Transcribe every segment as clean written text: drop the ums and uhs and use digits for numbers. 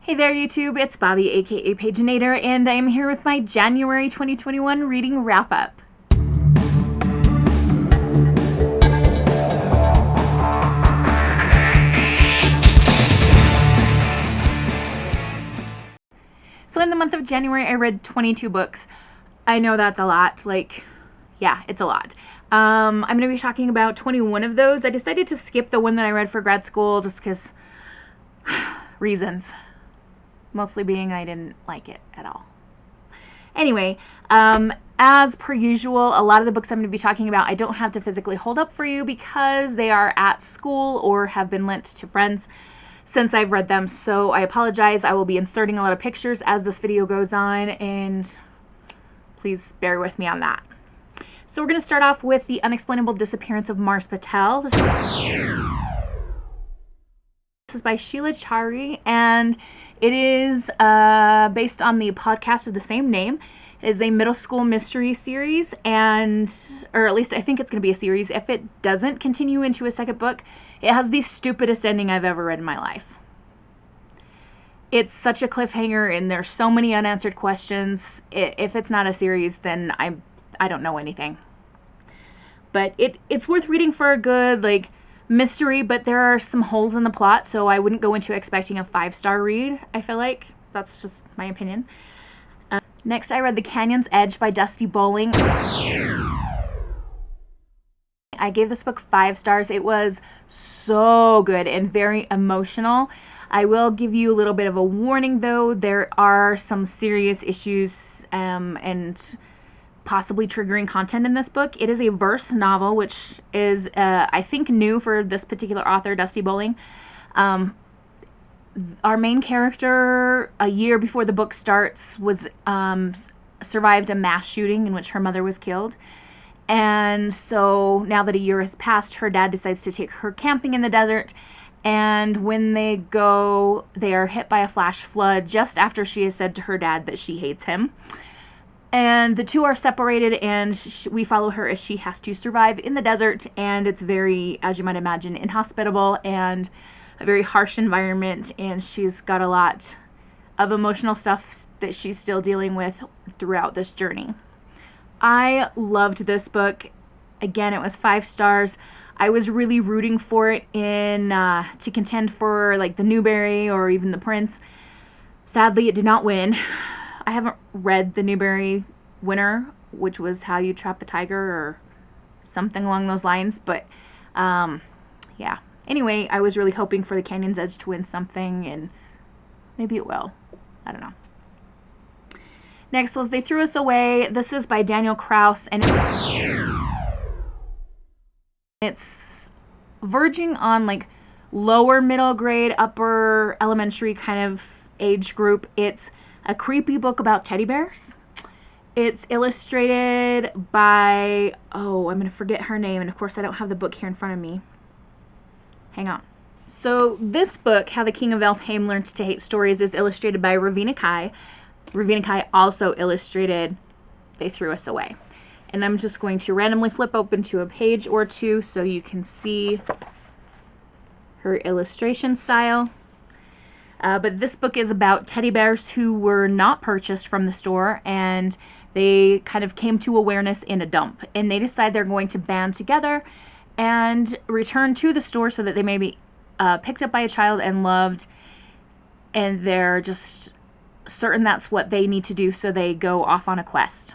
Hey there YouTube, it's Bobby aka Paginator, and I am here with my January 2021 reading wrap-up. So in the month of January I read 22 books. I know that's a lot, yeah, it's a lot. I'm going to be talking about 21 of those. I decided to skip the one that I read for grad school just because reasons. Mostly being I didn't like it at all. Anyway, as per usual, a lot of the books I'm going to be talking about I don't have to physically hold up for you because they are at school or have been lent to friends since I've read them. So I apologize. I will be inserting a lot of pictures as this video goes on, and please bear with me on that. So we're going to start off with The Unexplainable Disappearance of Mars Patel. This is by Sheila Chari, and it is based on the podcast of the same name. It is a middle school mystery series, or at least I think it's going to be a series. If it doesn't continue into a second book, it has the stupidest ending I've ever read in my life. It's such a cliffhanger, and there's so many unanswered questions. If it's not a series, then I don't know anything. But it's worth reading for a good, mystery, but there are some holes in the plot, so I wouldn't go into expecting a 5-star read, I feel like. That's just my opinion. Next, I read The Canyon's Edge by Dusty Bowling. I gave this book 5 stars. It was so good and very emotional. I will give you a little bit of a warning, though. There are some serious issues and possibly triggering content in this book. It is a verse novel, which is, I think, new for this particular author, Dusty Bowling. Our main character, a year before the book starts, was survived a mass shooting in which her mother was killed. And so now that a year has passed, her dad decides to take her camping in the desert. And when they go, they are hit by a flash flood just after she has said to her dad that she hates him. And the two are separated, and we follow her as she has to survive in the desert. And it's very, as you might imagine, inhospitable and a very harsh environment. And she's got a lot of emotional stuff that she's still dealing with throughout this journey. I loved this book. Again, it was 5 stars. I was really rooting for it to contend for the Newbery or even the Prince. Sadly, it did not win. I haven't read the Newbery winner, which was How You Trap a Tiger or something along those lines, but yeah. Anyway, I was really hoping for The Canyon's Edge to win something, and maybe it will. I don't know. Next was They Threw Us Away. This is by Daniel Kraus, and it's verging on lower middle grade, upper elementary kind of age group. It's a creepy book about teddy bears. It's illustrated by, I'm going to forget her name, and of course I don't have the book here in front of me. Hang on. So this book, How the King of Elfheim Learned to Hate Stories, is illustrated by Ravina Kai. Ravina Kai also illustrated They Threw Us Away. And I'm just going to randomly flip open to a page or two so you can see her illustration style. But this book is about teddy bears who were not purchased from the store, and they kind of came to awareness in a dump. And they decide they're going to band together and return to the store so that they may be picked up by a child and loved. And they're just certain that's what they need to do, so they go off on a quest.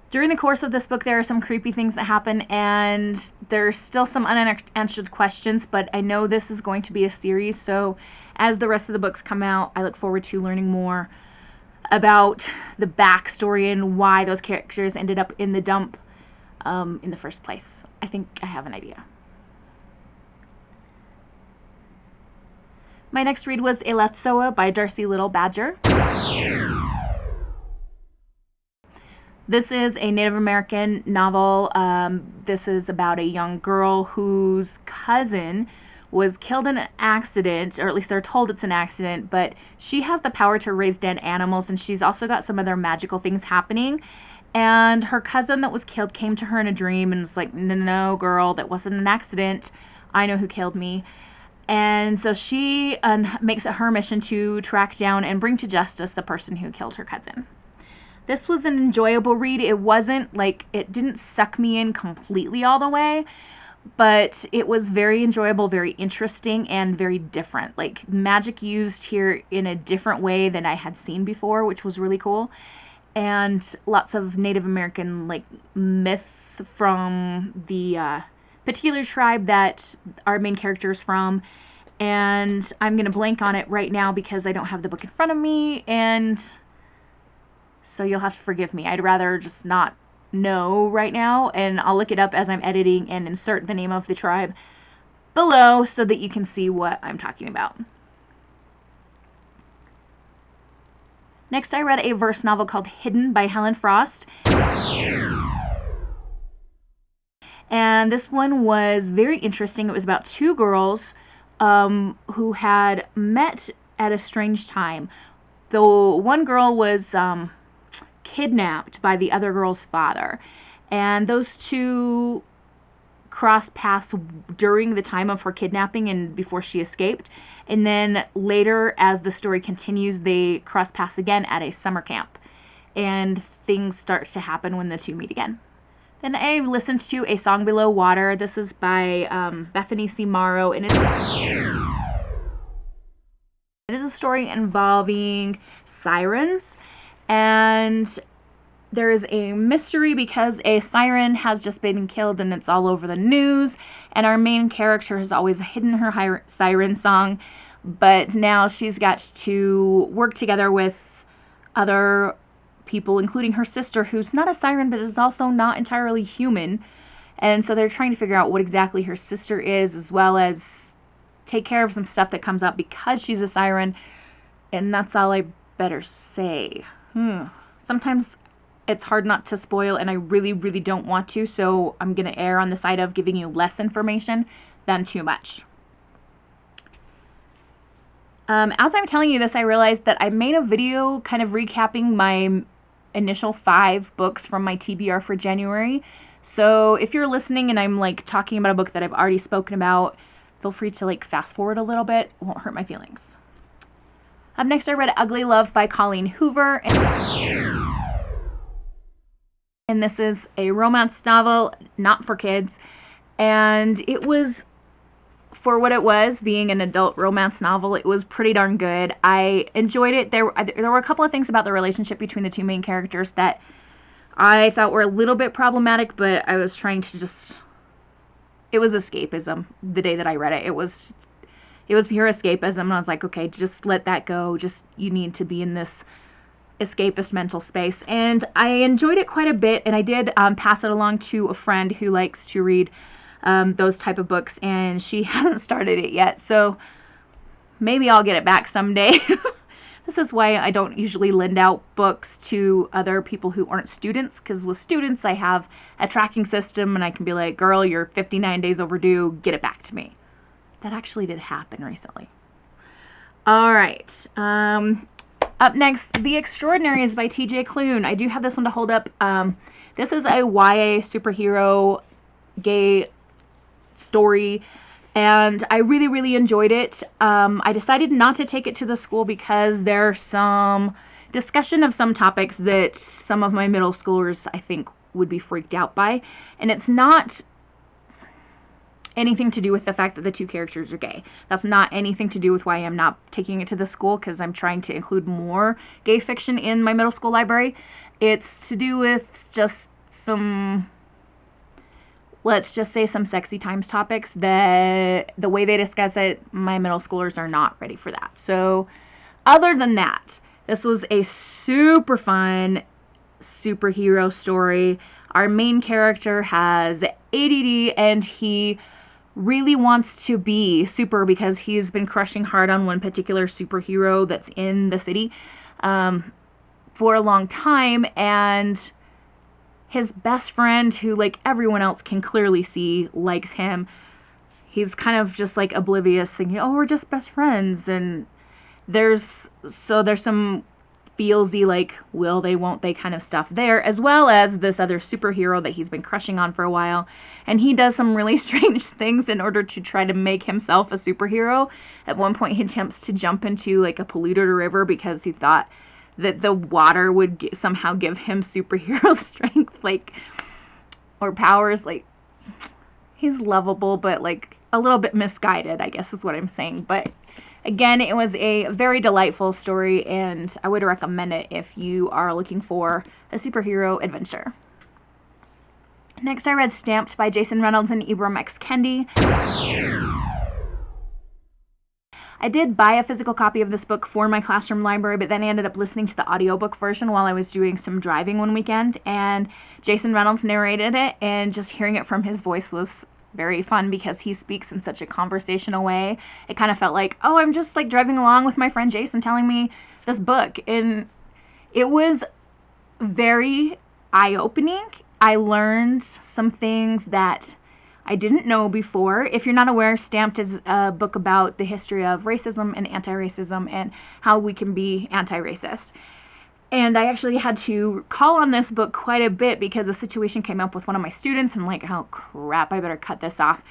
During the course of this book, there are some creepy things that happen, and there's still some unanswered questions, but I know this is going to be a series, so as the rest of the books come out, I look forward to learning more about the backstory and why those characters ended up in the dump in the first place. I think I have an idea. My next read was Alexoa by Darcy Little Badger. This is a Native American novel. This is about a young girl whose cousin was killed in an accident, or at least they're told it's an accident, but she has the power to raise dead animals, and she's also got some other magical things happening. And her cousin that was killed came to her in a dream and was like, no, girl, that wasn't an accident. I know who killed me. And so she makes it her mission to track down and bring to justice the person who killed her cousin. This was an enjoyable read. It wasn't like, it didn't suck me in completely all the way, but it was very enjoyable, very interesting, and very different. Like, magic used here in a different way than I had seen before, which was really cool. And lots of Native American, like, myth from the particular tribe that our main character is from. And I'm going to blank on it right now because I don't have the book in front of me, and so you'll have to forgive me. I'd rather just not know right now, and I'll look it up as I'm editing and insert the name of the tribe below so that you can see what I'm talking about. Next, I read a verse novel called Hidden by Helen Frost. And this one was very interesting. It was about two girls who had met at a strange time. The one girl was kidnapped by the other girl's father, and those two crossed paths during the time of her kidnapping and before she escaped. And then later, as the story continues, they cross paths again at a summer camp, and things start to happen when the two meet again. Then I listened to A Song Below Water. This is by Bethany C. Morrow, and it is a story involving sirens, and there is a mystery because a siren has just been killed and it's all over the news, and our main character has always hidden her siren song, but now she's got to work together with other people, including her sister, who's not a siren but is also not entirely human, and so they're trying to figure out what exactly her sister is, as well as take care of some stuff that comes up because she's a siren, and that's all I better say. Sometimes it's hard not to spoil, and I really, really don't want to, so I'm going to err on the side of giving you less information than too much. As I'm telling you this, I realized that I made a video kind of recapping my initial 5 books from my TBR for January. So if you're listening and I'm like talking about a book that I've already spoken about, feel free to like fast forward a little bit. It won't hurt my feelings. Up next, I read Ugly Love by Colleen Hoover. And this is a romance novel, not for kids. And it was, for what it was, being an adult romance novel, it was pretty darn good. I enjoyed it. There were a couple of things about the relationship between the two main characters that I thought were a little bit problematic, but I was trying to just... It was escapism the day that I read it. It was pure escapism, and I was like, okay, just let that go. Just, you need to be in this escapist mental space. And I enjoyed it quite a bit, and I did pass it along to a friend who likes to read those type of books, and she hasn't started it yet, so maybe I'll get it back someday. This is why I don't usually lend out books to other people who aren't students, because with students I have a tracking system and I can be like, girl, you're 59 days overdue, get it back to me. That actually did happen recently. Alright, up next, The Extraordinaries by TJ Klune. I do have this one to hold up. This is a YA superhero gay story, and I really, really enjoyed it. I decided not to take it to the school because there's some discussion of some topics that some of my middle schoolers, I think, would be freaked out by, and it's not anything to do with the fact that the two characters are gay. That's not anything to do with why I'm not taking it to the school, because I'm trying to include more gay fiction in my middle school library. It's to do with just some, let's just say, some sexy times topics that the way they discuss it, my middle schoolers are not ready for that. So other than that, this was a super fun superhero story. Our main character has ADD, and he really wants to be super because he's been crushing hard on one particular superhero that's in the city for a long time, and his best friend, who like everyone else can clearly see likes him, he's kind of just like oblivious, thinking, oh, we're just best friends. And there's some feelsy, like, will they, won't they kind of stuff there, as well as this other superhero that he's been crushing on for a while. And he does some really strange things in order to try to make himself a superhero. At one point, he attempts to jump into, like, a polluted river because he thought that the water would somehow give him superhero strength, like, or powers. Like, he's lovable, but, like, a little bit misguided, I guess is what I'm saying. But again, it was a very delightful story, and I would recommend it if you are looking for a superhero adventure. Next, I read Stamped by Jason Reynolds and Ibram X. Kendi. I did buy a physical copy of this book for my classroom library, but then I ended up listening to the audiobook version while I was doing some driving one weekend, and Jason Reynolds narrated it, and just hearing it from his voice was very fun because he speaks in such a conversational way. It kind of felt like, oh, I'm just like driving along with my friend Jason telling me this book, and it was very eye-opening. I learned some things that I didn't know before. If you're not aware, Stamped is a book about the history of racism and anti-racism and how we can be anti-racist. And I actually had to call on this book quite a bit because a situation came up with one of my students, and I'm like, oh crap, I better cut this off.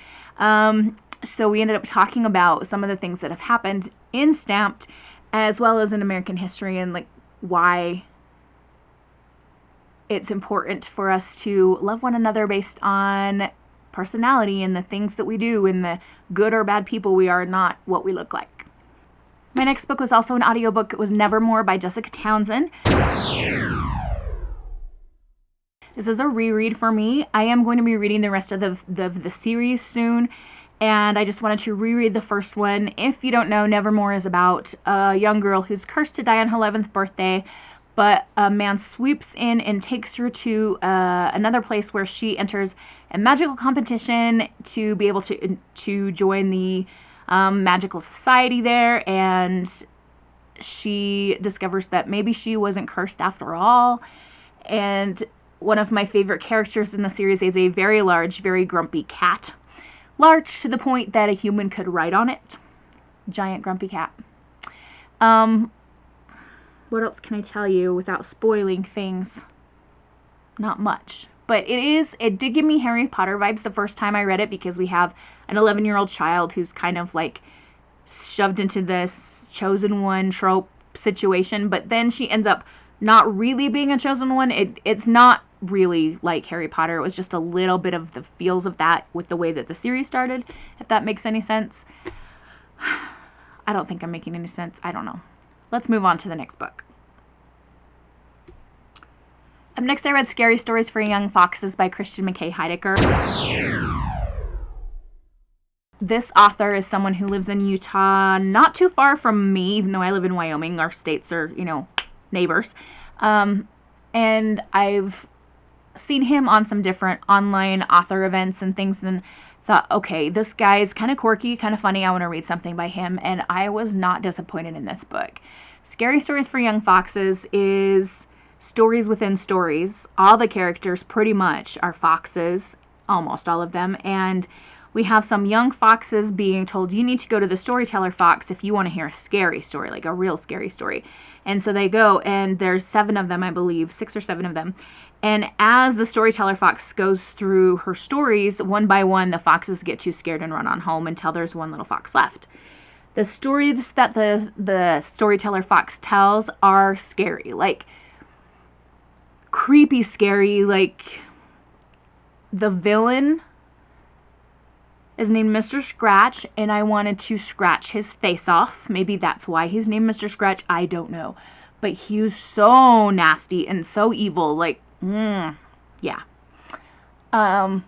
So we ended up talking about some of the things that have happened in Stamped, as well as in American history, and like why it's important for us to love one another based on personality and the things that we do and the good or bad people we are, not what we look like. My next book was also an audiobook. It was Nevermore by Jessica Townsend. This is a reread for me. I am going to be reading the rest of the series soon, and I just wanted to reread the first one. If you don't know, Nevermore is about a young girl who's cursed to die on her 11th birthday, but a man sweeps in and takes her to another place where she enters a magical competition to be able to join the magical society there, and she discovers that maybe she wasn't cursed after all. And one of my favorite characters in the series is a very large, very grumpy cat. Large to the point that a human could ride on it. Giant grumpy cat. What else can I tell you without spoiling things? Not much. But it did give me Harry Potter vibes the first time I read it, because we have an 11-year-old child who's kind of like shoved into this chosen one trope situation, but then she ends up not really being a chosen one. It's not really like Harry Potter. It was just a little bit of the feels of that with the way that the series started, if that makes any sense. I don't think I'm making any sense. I don't know. Let's move on to the next book. Up next, I read Scary Stories for Young Foxes by Christian McKay Heidecker. This author is someone who lives in Utah, not too far from me, even though I live in Wyoming. Our states are, neighbors. And I've seen him on some different online author events and things, and thought, okay, this guy's kind of quirky, kind of funny. I want to read something by him, and I was not disappointed in this book. Scary Stories for Young Foxes is stories within stories. All the characters pretty much are foxes, almost all of them, and we have some young foxes being told, you need to go to the storyteller fox if you want to hear a scary story, like a real scary story. And so they go, and there's 7 of them, I believe, 6 or 7 of them. And as the storyteller fox goes through her stories, one by one, the foxes get too scared and run on home until there's one little fox left. The stories that the storyteller fox tells are scary, like creepy scary. Like the villain is named Mr. Scratch, and I wanted to scratch his face off. Maybe that's why he's named Mr. Scratch. I don't know. But he was so nasty and so evil. Like, yeah. I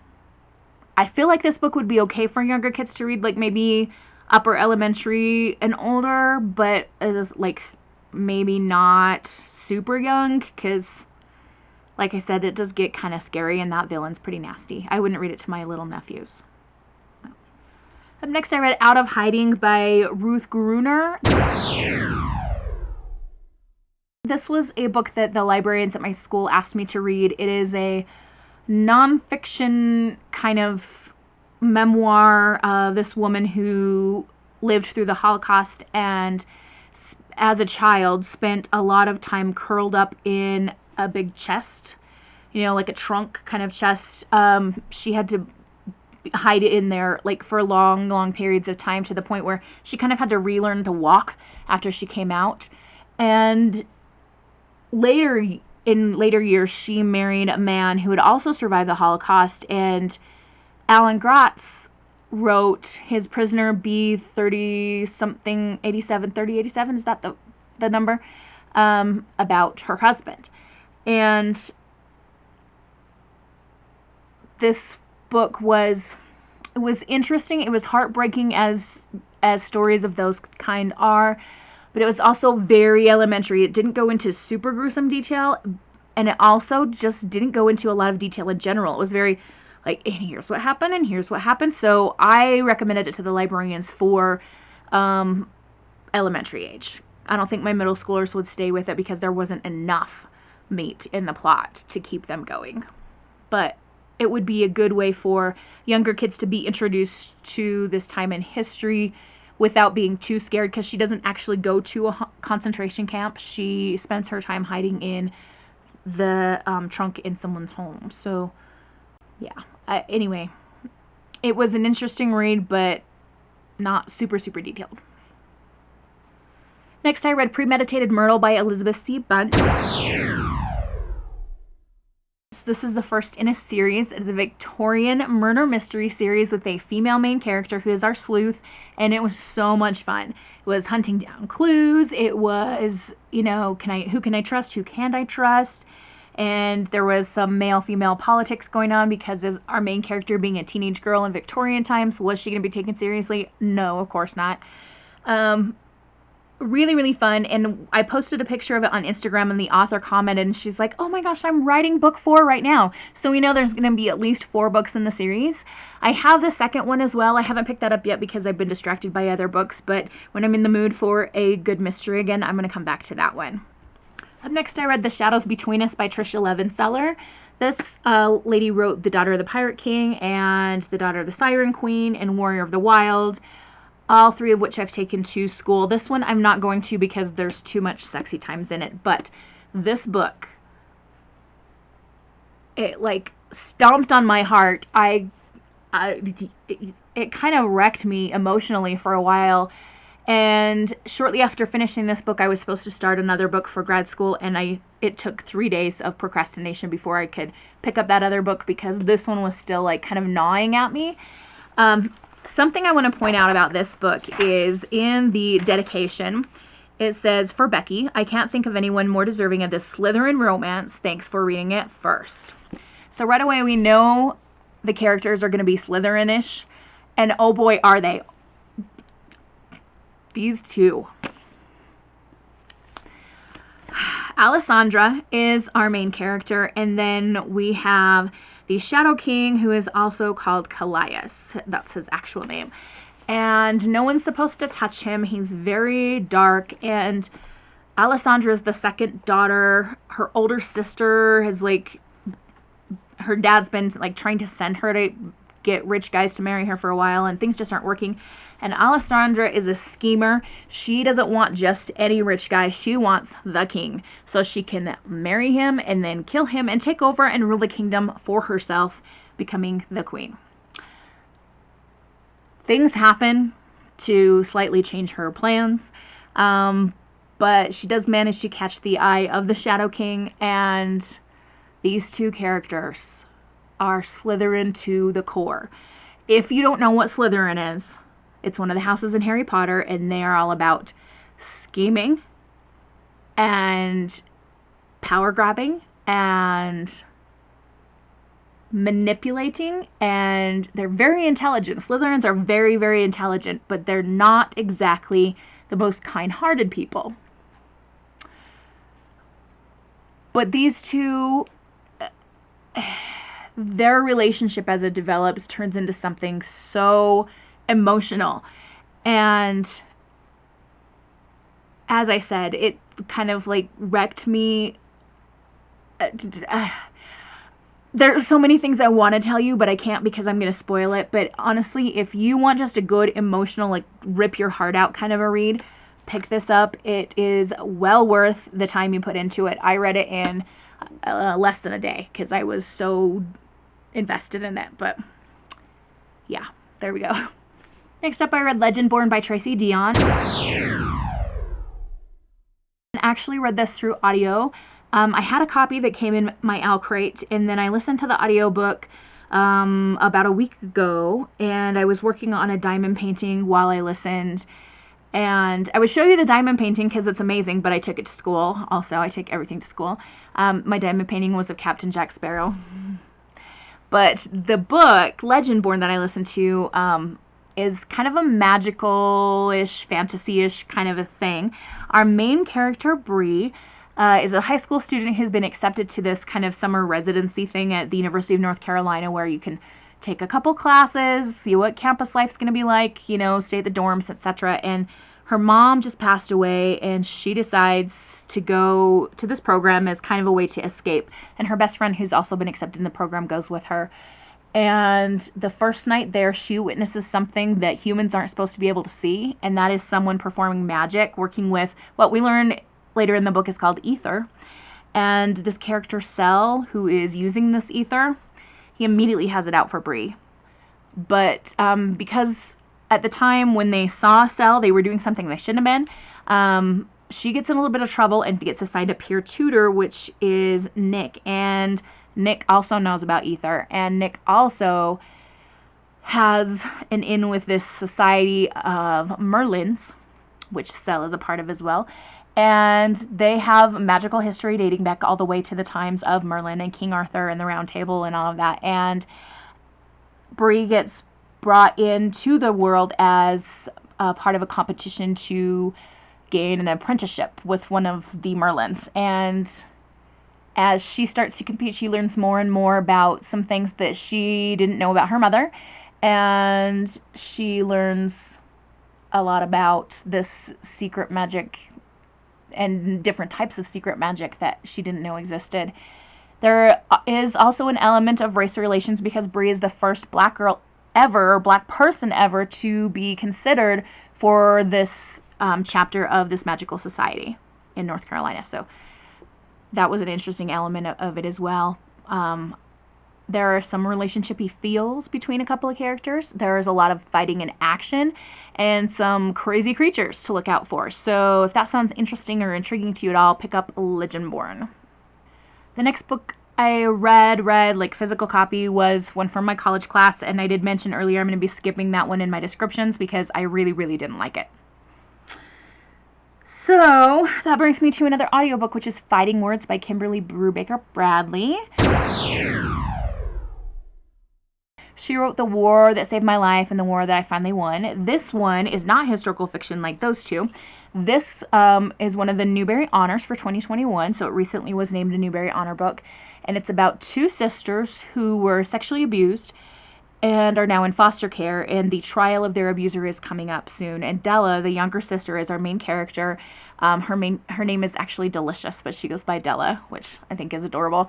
feel like this book would be okay for younger kids to read, like maybe upper elementary and older, but like maybe not super young, because like I said, it does get kind of scary, and that villain's pretty nasty. I wouldn't read it to my little nephews. Up next, I read Out of Hiding by Ruth Gruner. This was a book that the librarians at my school asked me to read. It is a nonfiction kind of memoir of this woman who lived through the Holocaust and as a child, spent a lot of time curled up in a big chest, you know, like a trunk kind of chest. She had to hide in there like for long periods of time, to the point where she kind of had to relearn to walk after she came out. And in later years, she married a man who had also survived the Holocaust, and Alan Gratz wrote his Prisoner B30 something 87 3087, is that the number, about her husband. And this book was interesting. It was heartbreaking, as stories of those kind are, but it was also very elementary. It didn't go into super gruesome detail, and it also just didn't go into a lot of detail in general. It was very like, and here's what happened, and here's what happened. So I recommended it to the librarians for elementary age. I don't think my middle schoolers would stay with it because there wasn't enough meat in the plot to keep them going. But it would be a good way for younger kids to be introduced to this time in history without being too scared, because she doesn't actually go to a concentration camp. She spends her time hiding in the trunk in someone's home. So yeah, anyway, it was an interesting read, but not super detailed. Next, I read Premeditated Myrtle by Elizabeth C. Bunch. This is the first in a series. It's a Victorian murder mystery series with a female main character who is our sleuth, and it was so much fun. It was hunting down clues. It was, you know, who can I trust? Who can't I trust? And there was some male-female politics going on, because as our main character being a teenage girl in Victorian times, was she going to be taken seriously? No, of course not. Really fun, and I posted a picture of it on Instagram, and the author commented, and she's like, oh my gosh, I'm writing book 4 right now. So we know there's going to be at least 4 books in the series. I have the second one as well. I haven't picked that up yet because I've been distracted by other books, but when I'm in the mood for a good mystery again, I'm going to come back to that one. Up next, I read The Shadows Between Us by Tricia Levenseller. This lady wrote The Daughter of the Pirate King and The Daughter of the Siren Queen and Warrior of the Wild, all 3 of which I've taken to school. This one I'm not going to because there's too much sexy times in it, but this book, it like stomped on my heart. It kind of wrecked me emotionally for a while. And shortly after finishing this book, I was supposed to start another book for grad school, and it took 3 days of procrastination before I could pick up that other book, because this one was still like kind of gnawing at me. Something I want to point out about this book is in the dedication, it says, for Becky, I can't think of anyone more deserving of this Slytherin romance. Thanks for reading it first. So right away we know the characters are going to be Slytherin-ish, and oh boy, are they. These two. Alessandra is our main character, and then we have the Shadow King, who is also called Callias. That's his actual name. And no one's supposed to touch him. He's very dark, and Alessandra is the second daughter. Her older sister has her dad's been trying to send her to get rich guys to marry her for a while, and things just aren't working. And Alessandra is a schemer. She doesn't want just any rich guy. She wants the king, so she can marry him and then kill him and take over and rule the kingdom for herself, becoming the queen. Things happen to slightly change her plans, but she does manage to catch the eye of the Shadow King, and these 2 characters are Slytherin to the core. If you don't know what Slytherin is, it's one of the houses in Harry Potter, and they are all about scheming and power grabbing and manipulating, and they're very intelligent. Slytherins are very intelligent, but they're not exactly the most kind-hearted people. But these 2, their relationship as it develops turns into something so emotional, and as I said, it kind of wrecked me. There's so many things I want to tell you, but I can't because I'm going to spoil it. But honestly, if you want just a good emotional, rip your heart out kind of a read, pick this up. It is well worth the time you put into it. I read it in less than a day because I was so invested in it. But yeah, there we go. Next up, I read Legendborn by Tracy Deonn. I actually read this through audio. I had a copy that came in my Owl Crate, and then I listened to the audiobook about a week ago, and I was working on a diamond painting while I listened. And I would show you the diamond painting because it's amazing, but I took it to school. Also, I take everything to school. My diamond painting was of Captain Jack Sparrow. But the book, Legendborn, that I listened to, is kind of a magical-ish, fantasy-ish kind of a thing. Our main character, Bree, is a high school student who's been accepted to this kind of summer residency thing at the University of North Carolina, where you can take a couple classes, see what campus life's going to be like, you know, stay at the dorms, etc. And her mom just passed away, and she decides to go to this program as kind of a way to escape. And her best friend, who's also been accepted in the program, goes with her. And the first night there, she witnesses something that humans aren't supposed to be able to see, and that is someone performing magic, working with what we learn later in the book is called ether. And this character, Cell, who is using this ether, he immediately has it out for Bree. But because at the time when they saw Cell, they were doing something they shouldn't have been, she gets in a little bit of trouble and gets assigned a peer tutor, which is Nick. And Nick also knows about ether. And Nick also has an in with this society of Merlins, which Cell is a part of as well. And they have magical history dating back all the way to the times of Merlin and King Arthur and the Round Table and all of that. And Bree gets brought into the world as a part of a competition to gain an apprenticeship with one of the Merlins. And as she starts to compete, she learns more and more about some things that she didn't know about her mother. And she learns a lot about this secret magic and different types of secret magic that she didn't know existed. There is also an element of race relations because Bree is the first black girl ever, or black person ever, to be considered for this chapter of this magical society in North Carolina. So that was an interesting element of it as well. There are some relationshipy feels between a couple of characters. There is a lot of fighting and action and some crazy creatures to look out for. So if that sounds interesting or intriguing to you at all, pick up Legendborn. The next book I read like physical copy, was one from my college class, and I did mention earlier I'm going to be skipping that one in my descriptions because I really, really didn't like it. So that brings me to another audiobook, which is Fighting Words by Kimberly Brubaker Bradley. She wrote The War That Saved My Life and The War That I Finally Won. This one is not historical fiction like those two. This is one of the Newbery Honors for 2021, so it recently was named a Newbery Honor book. And it's about two sisters who were sexually abused and are now in foster care, and the trial of their abuser is coming up soon. And Della, the younger sister, is our main character. Her name is actually Delicious, but she goes by Della, which I think is adorable.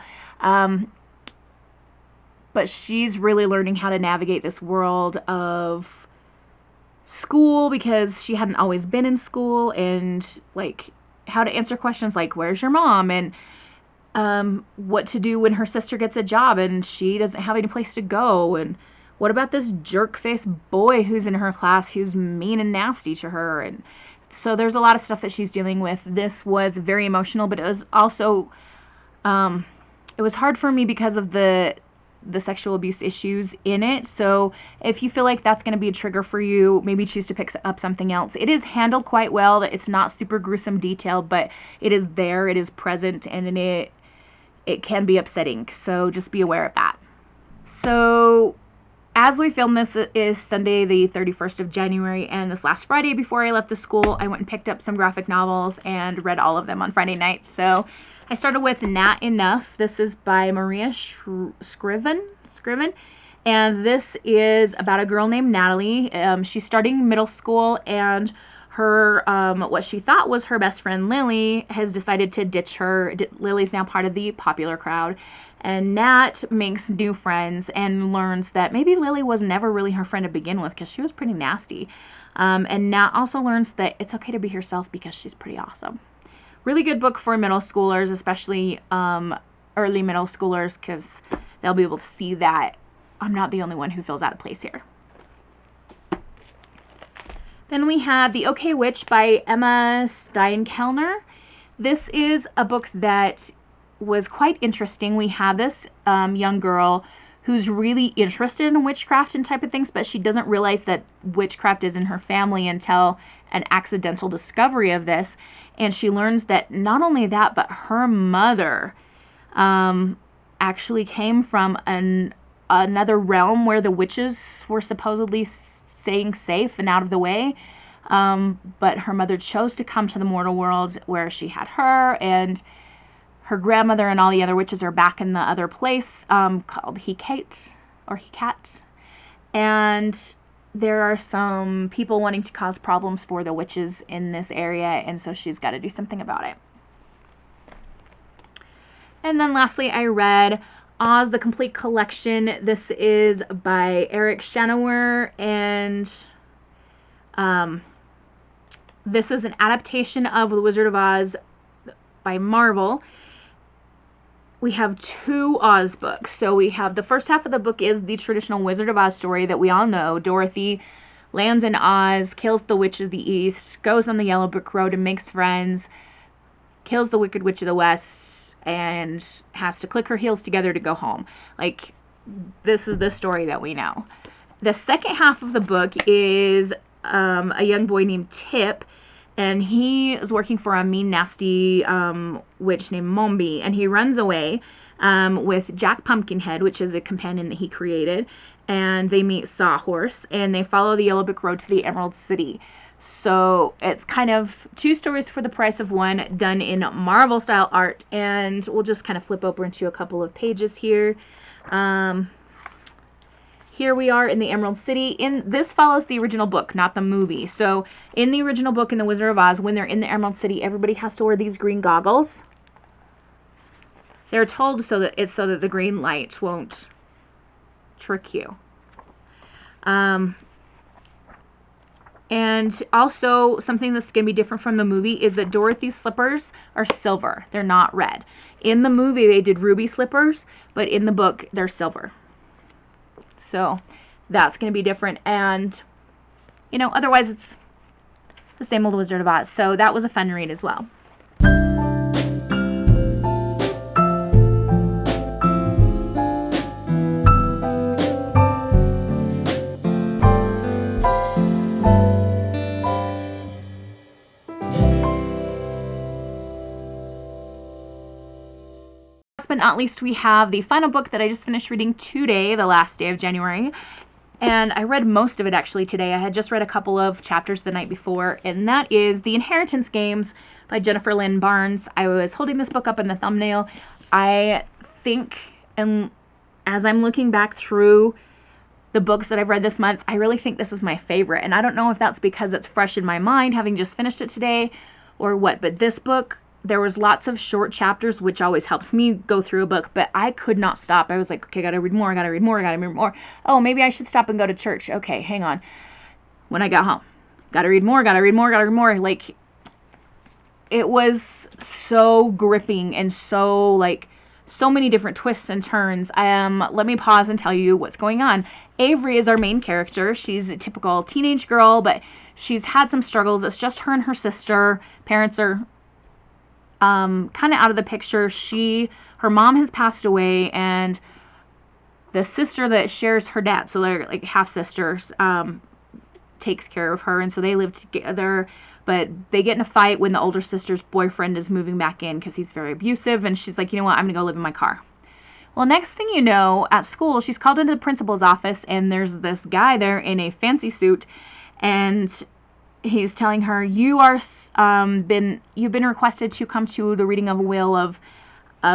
But she's really learning how to navigate this world of school because she hadn't always been in school, and like how to answer questions like, where's your mom? And what to do when her sister gets a job and she doesn't have any place to go. And what about this jerk-faced boy who's in her class who's mean and nasty to her? And so there's a lot of stuff that she's dealing with. This was very emotional, but it was also, it was hard for me because of the sexual abuse issues in it. So if you feel like that's going to be a trigger for you, maybe choose to pick up something else. It is handled quite well. It's not super gruesome detailed, but it is there, it is present, and it can be upsetting. So just be aware of that. So as we film this, it is Sunday the 31st of January, and this last Friday before I left the school, I went and picked up some graphic novels and read all of them on Friday night. So I started with Not Enough. This is by Maria Scriven, and this is about a girl named Natalie. She's starting middle school, and her what she thought was her best friend Lily has decided to ditch her. Lily's now part of the popular crowd, and Nat makes new friends and learns that maybe Lily was never really her friend to begin with because she was pretty nasty. And Nat also learns that it's okay to be herself because she's pretty awesome. Really good book for middle schoolers, especially early middle schoolers, because they'll be able to see that I'm not the only one who feels out of place here. Then we have The OK Witch by Emma Steinkellner. This is a book that was quite interesting. We have this young girl who's really interested in witchcraft and type of things, but she doesn't realize that witchcraft is in her family until an accidental discovery of this. And she learns that not only that, but her mother actually came from another realm where the witches were supposedly staying safe and out of the way. But her mother chose to come to the mortal world where she had her, and her grandmother and all the other witches are back in the other place called Hecate. And there are some people wanting to cause problems for the witches in this area, and so she's got to do something about it. And then lastly, I read Oz, the Complete Collection. This is by Eric Shanower, and this is an adaptation of The Wizard of Oz by Marvel. We have 2 Oz books. So we have the first half of the book is the traditional Wizard of Oz story that we all know. Dorothy lands in Oz, kills the Witch of the East, goes on the Yellow Brick Road and makes friends, kills the Wicked Witch of the West, and has to click her heels together to go home. Like, this is the story that we know. The second half of the book is a young boy named Tip, and he is working for a mean, nasty witch named Mombi, and he runs away with Jack Pumpkinhead, which is a companion that he created, and they meet Sawhorse, and they follow the Yellow Brick Road to the Emerald City. So it's kind of 2 stories for the price of one, done in Marvel style art, and we'll just kind of flip over into a couple of pages here. Here we are in the Emerald City. This follows the original book, not the movie. So in the original book in The Wizard of Oz, when they're in the Emerald City, everybody has to wear these green goggles. They're told so that the green light won't trick you. And also, something that's going to be different from the movie is that Dorothy's slippers are silver. They're not red. In the movie, they did ruby slippers, but in the book, they're silver. So that's going to be different. And, you know, otherwise it's the same old Wizard of Oz. So that was a fun read as well. Last but not least, we have the final book that I just finished reading today, the last day of January. And I read most of it actually today. I had just read a couple of chapters the night before, and that is The Inheritance Games by Jennifer Lynn Barnes. I was holding this book up in the thumbnail. I think, and as I'm looking back through the books that I've read this month, I really think this is my favorite. And I don't know if that's because it's fresh in my mind, having just finished it today, or what. But this book, there was lots of short chapters, which always helps me go through a book, but I could not stop. I was like, okay, gotta read more, gotta read more, gotta read more. Oh, maybe I should stop and go to church. Okay, hang on. When I got home, gotta read more, gotta read more, gotta read more. Like, it was so gripping and so, like, so many different twists and turns. Let me pause and tell you what's going on. Avery is our main character. She's a typical teenage girl, but she's had some struggles. It's just her and her sister. Parents are kind of out of the picture. Her mom has passed away, and the sister that shares her dad, so they're like half sisters, takes care of her, and so they live together. But they get in a fight when the older sister's boyfriend is moving back in because he's very abusive, and she's like, you know what, I'm gonna go live in my car. Well, next thing you know, at school, she's called into the principal's office, and there's this guy there in a fancy suit, and he's telling her, you've been requested to come to the reading of a will of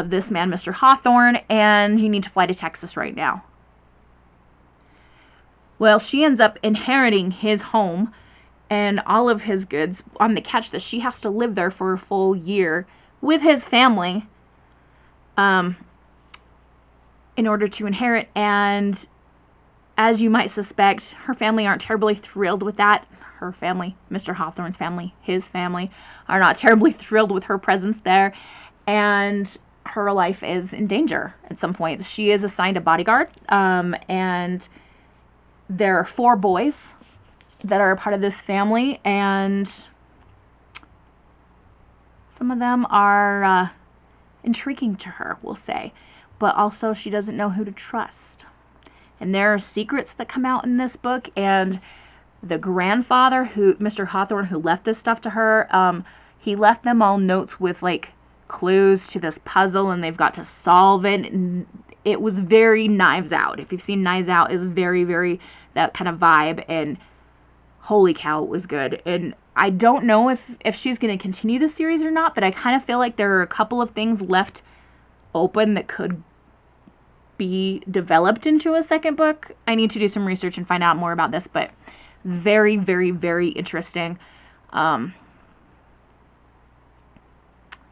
this man, Mr. Hawthorne, and you need to fly to Texas right now. Well, she ends up inheriting his home and all of his goods, on the catch that she has to live there for a full year with his family in order to inherit. And as you might suspect, her family aren't terribly thrilled with that. her family, Mr. Hawthorne's family, his family, are not terribly thrilled with her presence there, and her life is in danger at some point. She is assigned a bodyguard, and there are 4 boys that are a part of this family, and some of them are intriguing to her, we'll say, but also she doesn't know who to trust. And there are secrets that come out in this book, and the grandfather, Mr. Hawthorne, who left this stuff to her, he left them all notes with like clues to this puzzle, and they've got to solve it. And it was very Knives Out. If you've seen Knives Out, is very, very that kind of vibe, and holy cow, it was good. And I don't know if she's going to continue the series or not, but I kind of feel like there are a couple of things left open that could be developed into a second book. I need to do some research and find out more about this, but very, very, very interesting.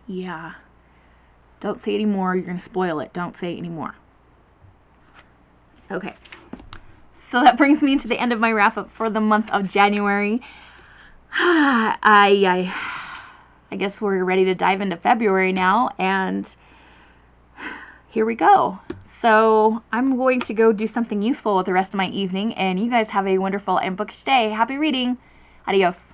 Yeah. Don't say anymore. You're going to spoil it. Don't say anymore. Okay. So that brings me to the end of my wrap up for the month of January. I guess we're ready to dive into February now, and here we go. So I'm going to go do something useful with the rest of my evening, and you guys have a wonderful and bookish day. Happy reading. Adios.